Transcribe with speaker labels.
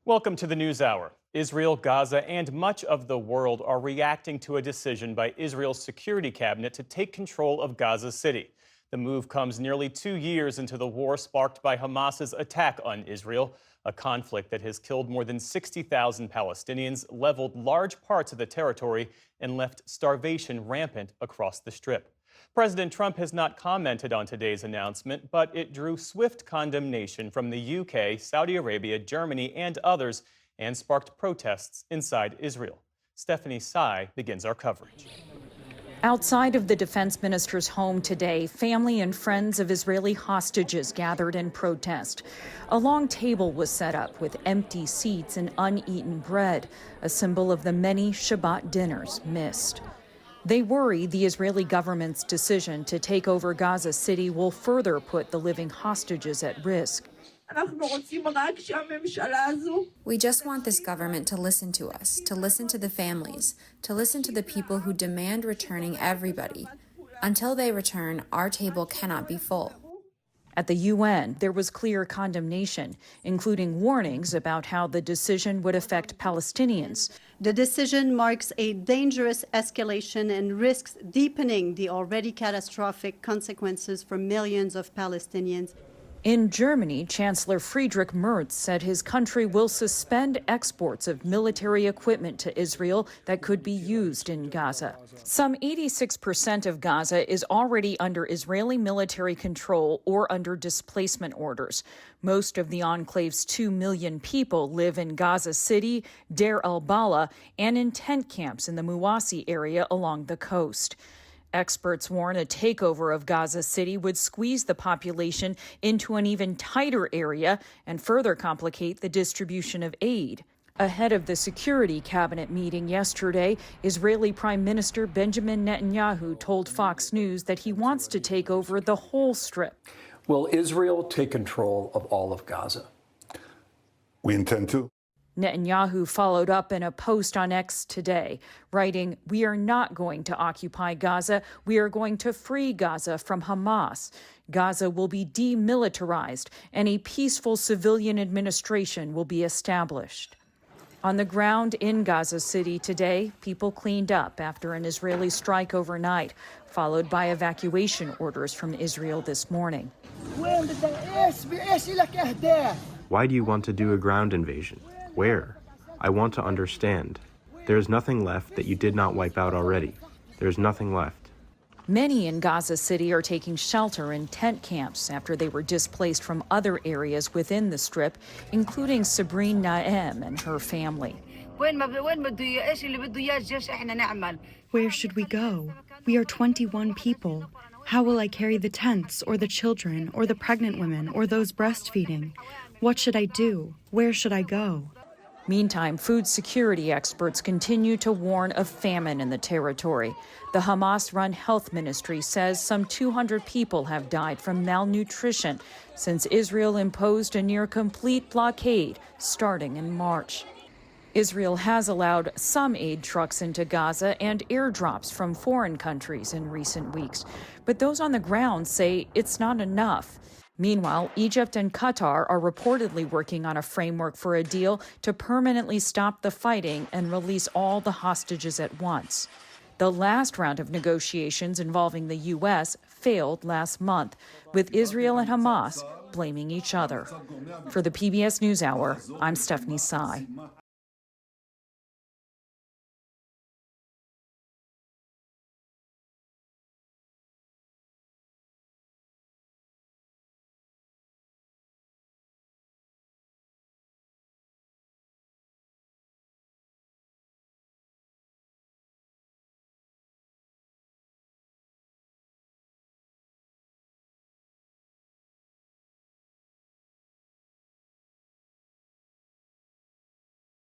Speaker 1: Welcome to the NewsHour. Israel, Gaza, and much of the world are reacting to a decision by Israel's security cabinet to take control of Gaza City. The move comes nearly 2 years into the war sparked by Hamas's attack on Israel, a conflict that has killed more than 60,000 Palestinians, leveled large parts of the territory, and left starvation rampant across the Strip. President Trump has not commented on today's announcement, but it drew swift condemnation from the UK, Saudi Arabia, Germany, and others, and sparked protests inside Israel. Stephanie Tsai begins our coverage.
Speaker 2: Outside of the defense minister's home today, family and friends of Israeli hostages gathered in protest. A long table was set up with empty seats and uneaten bread, a symbol of the many Shabbat dinners missed. They worry the Israeli government's decision to take over Gaza City will further put the living hostages at risk.
Speaker 3: We just want this government to listen to us, to listen to the families, to listen to the people who demand returning everybody. Until they return, our table cannot be full.
Speaker 2: At the UN, there was clear condemnation, including warnings about how the decision would affect Palestinians.
Speaker 4: The decision marks a dangerous escalation and risks deepening the already catastrophic consequences for millions of Palestinians.
Speaker 2: In Germany, Chancellor Friedrich Merz said his country will suspend exports of military equipment to Israel that could be used in Gaza. Some 86% of Gaza is already under Israeli military control or under displacement orders. Most of the enclave's 2 million people live in Gaza City, Deir al-Balah, and in tent camps in the Mawasi area along the coast. Experts warn a takeover of Gaza City would squeeze the population into an even tighter area and further complicate the distribution of aid. Ahead of the Security Cabinet meeting yesterday, Israeli Prime Minister Benjamin Netanyahu told Fox News that he wants to take over the whole Strip.
Speaker 5: Will Israel take control of all of Gaza?
Speaker 6: We intend to.
Speaker 2: Netanyahu followed up in a post on X today, writing, "We are not going to occupy Gaza. We are going to free Gaza from Hamas. Gaza will be demilitarized, and a peaceful civilian administration will be established." On the ground in Gaza City today, people cleaned up after an Israeli strike overnight, followed by evacuation orders from Israel this morning.
Speaker 7: Why do you want to do a ground invasion? Where? I want to understand. There is nothing left that you did not wipe out already. There is nothing left.
Speaker 2: Many in Gaza City are taking shelter in tent camps after they were displaced from other areas within the Strip, including Sabrine Naem and her family.
Speaker 8: Where should we go? We are 21 people. How will I carry the tents, or the children, or the pregnant women, or those breastfeeding? What should I do? Where should I go?
Speaker 2: Meantime, food security experts continue to warn of famine in the territory. The Hamas-run health ministry says some 200 people have died from malnutrition since Israel imposed a near-complete blockade starting in March. Israel has allowed some aid trucks into Gaza and airdrops from foreign countries in recent weeks, but those on the ground say it's not enough. Meanwhile, Egypt and Qatar are reportedly working on a framework for a deal to permanently stop the fighting and release all the hostages at once. The last round of negotiations involving the U.S. failed last month, with Israel and Hamas blaming each other. For the PBS NewsHour, I'm Stephanie Tsai.